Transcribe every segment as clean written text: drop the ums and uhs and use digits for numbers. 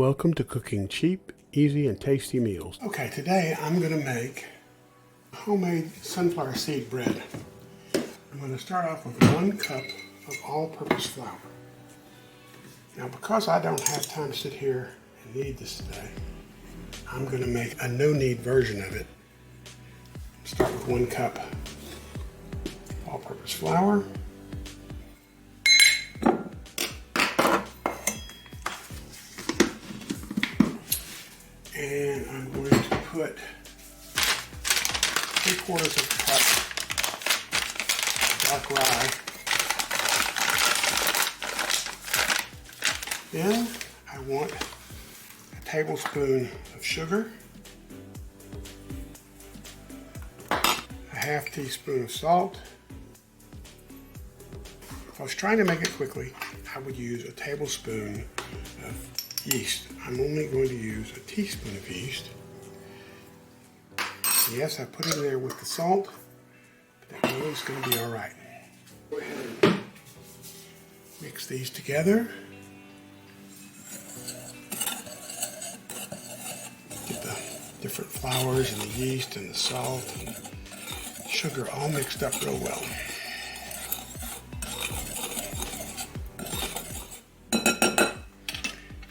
Welcome to cooking cheap, easy, and tasty meals. Okay, today I'm going to make homemade sunflower seed bread. I'm going to start off with 1 cup of all-purpose flour. Now, because I don't have time to sit here and knead this today, I'm going to make a no-knead version of it. Start with 1 cup all-purpose flour. And I'm going to put 3/4 of a cup of dark rye. Then I want a tablespoon of sugar, a 1/2 teaspoon of salt. If I was trying to make it quickly, I would use a tablespoon of yeast. I'm only going to use a teaspoon of yeast. Yes, I put it in there with the salt, but that really is going to be all right. Go ahead and mix these together. Get the different flours and the yeast and the salt and the sugar all mixed up real well.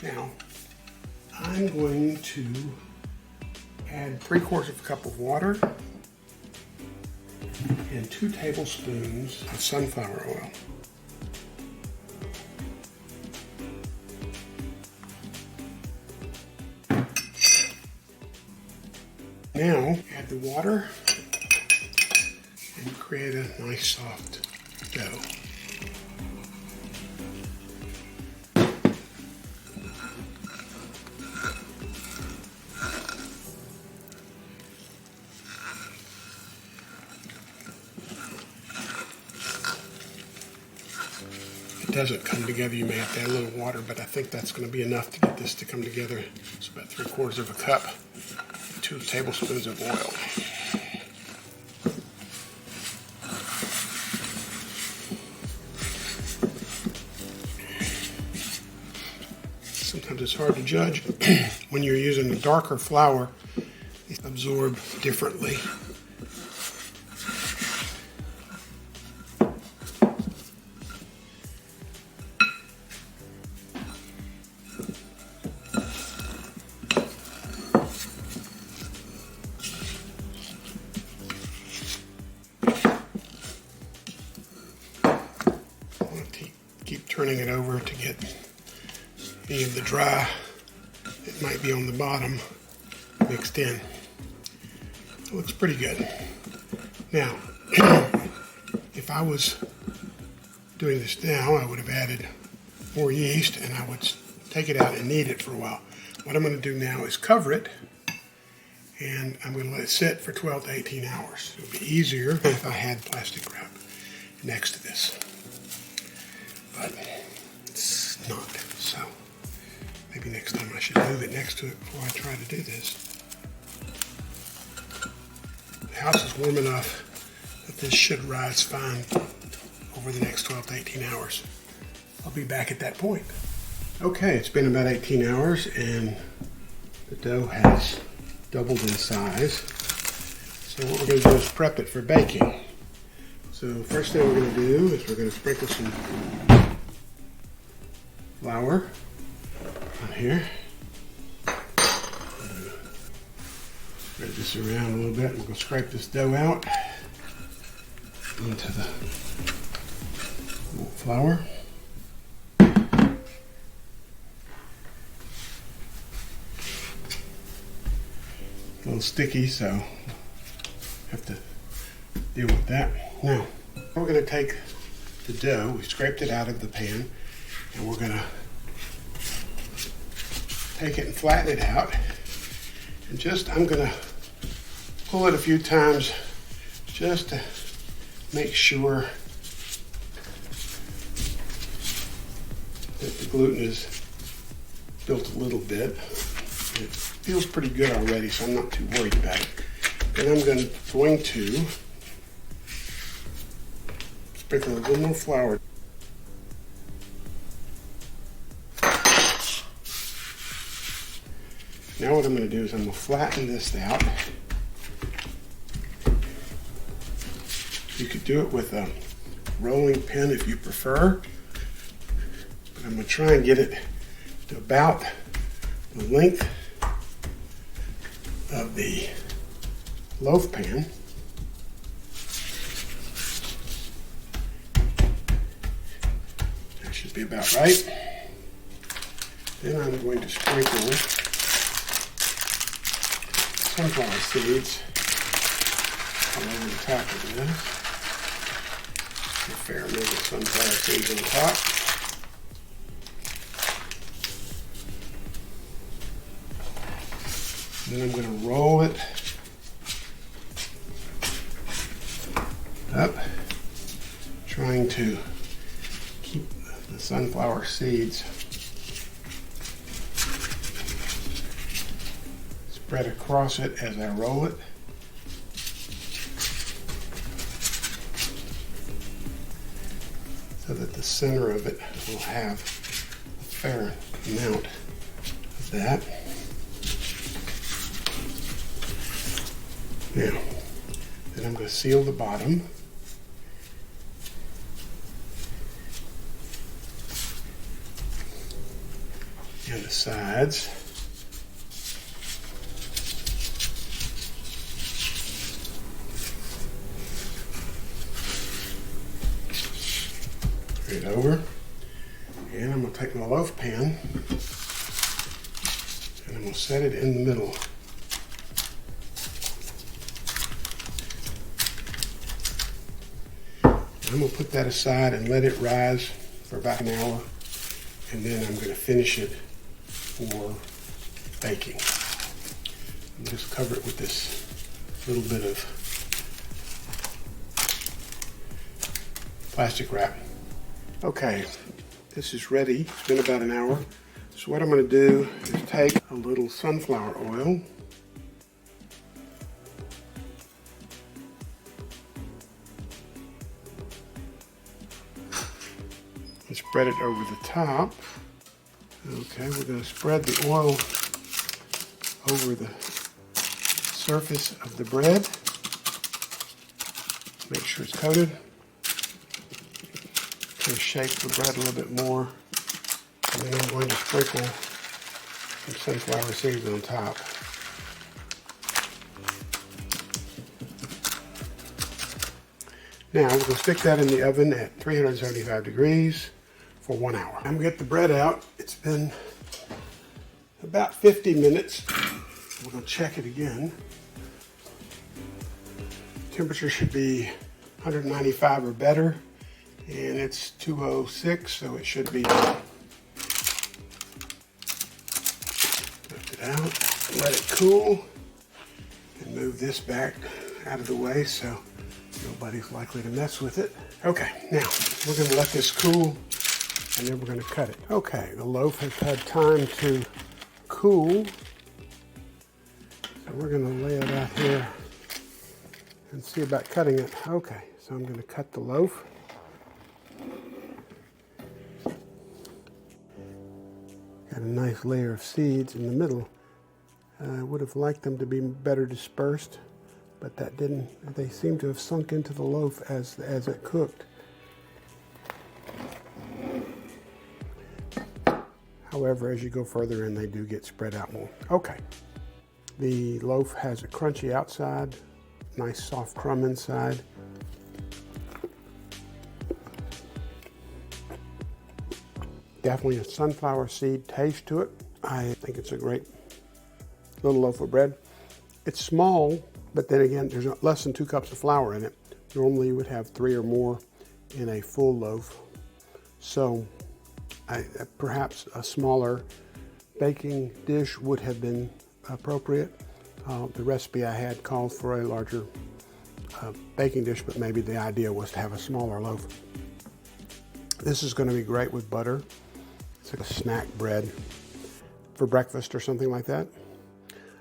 Now, I'm going to add 3/4 of a cup of water and 2 tablespoons of sunflower oil. Now, add the water and create a nice soft dough. If it doesn't come together, you may have to add a little water, but I think that's going to be enough to get this to come together. It's about 3/4 of a cup, 2 tablespoons of oil. Sometimes it's hard to judge when you're using a darker flour. They absorb differently. Keep turning it over to get any of the dry that might be on the bottom mixed in. It looks pretty good. Now, if I was doing this now, I would have added more yeast and I would take it out and knead it for a while. What I'm going to do now is cover it, and I'm going to let it sit for 12 to 18 hours. It would be easier if I had plastic wrap next to this. But it's not, so maybe next time I should move it next to it before I try to do this. The house is warm enough that this should rise fine over the next 12 to 18 hours. I'll be back at that point. Okay, it's been about 18 hours and the dough has doubled in size. So what we're going to do is prep it for baking. So first thing we're going to do is we're going to sprinkle some flour on here. Spread this around a little bit and we'll scrape this dough out into the flour. A little sticky, so have to deal with that. Now, we're going to take the dough, we scraped it out of the pan, and we're going to take it and flatten it out. And I'm going to pull it a few times just to make sure that the gluten is built a little bit. It feels pretty good already, so I'm not too worried about it. Then I'm going to sprinkle a little more flour. Now what I'm going to do is I'm going to flatten this out. You could do it with a rolling pin if you prefer, but I'm going to try and get it to about the length of the loaf pan. That should be about right. Then I'm going to sprinkle sunflower seeds all over the top of this. A fair amount of sunflower seeds on top. Then I'm going to roll it up, trying to keep the sunflower seeds spread across it as I roll it. So that the center of it will have a fair amount of that. Now, then I'm going to seal the bottom. And the sides. It over, and I'm going to take my loaf pan and I'm going to set it in the middle. I'm going to put that aside and let it rise for about an hour, and then I'm going to finish it for baking. And just cover it with this little bit of plastic wrap. Okay, this is ready. It's been about an hour. So what I'm going to do is take a little sunflower oil, and spread it over the top. Okay, we're going to spread the oil over the surface of the bread. Make sure it's coated. Kind of shake the bread a little bit more, and then I'm going to sprinkle some sunflower seeds on top. Now we're going to stick that in the oven at 375 degrees for 1 hour. I'm going to get the bread out. It's been about 50 minutes. We're going to check it again. Temperature should be 195 or better. And it's 206, so it should be done. Lift it out, let it cool, and move this back out of the way so nobody's likely to mess with it. Okay, now we're going to let this cool, and then we're going to cut it. Okay, the loaf has had time to cool, so we're going to lay it out here and see about cutting it. Okay, so I'm going to cut the loaf. Got a nice layer of seeds in the middle. I would have liked them to be better dispersed, but that didn't. They seem to have sunk into the loaf as it cooked. However, as you go further in, they do get spread out more. Okay. The loaf has a crunchy outside, nice soft crumb inside. Definitely a sunflower seed taste to it. I think it's a great little loaf of bread. It's small, but then again, there's less than 2 cups of flour in it. Normally you would have 3 or more in a full loaf. So perhaps a smaller baking dish would have been appropriate. The recipe I had called for a larger baking dish, but maybe the idea was to have a smaller loaf. This is going to be great with butter. It's like a snack bread for breakfast or something like that.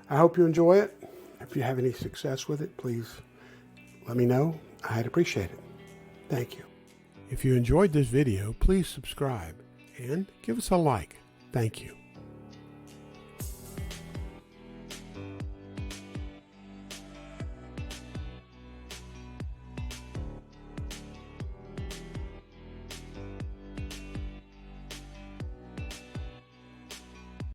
I hope you enjoy it. If you have any success with it, please let me know. I'd appreciate it. Thank you. If you enjoyed this video, please subscribe and give us a like. Thank you.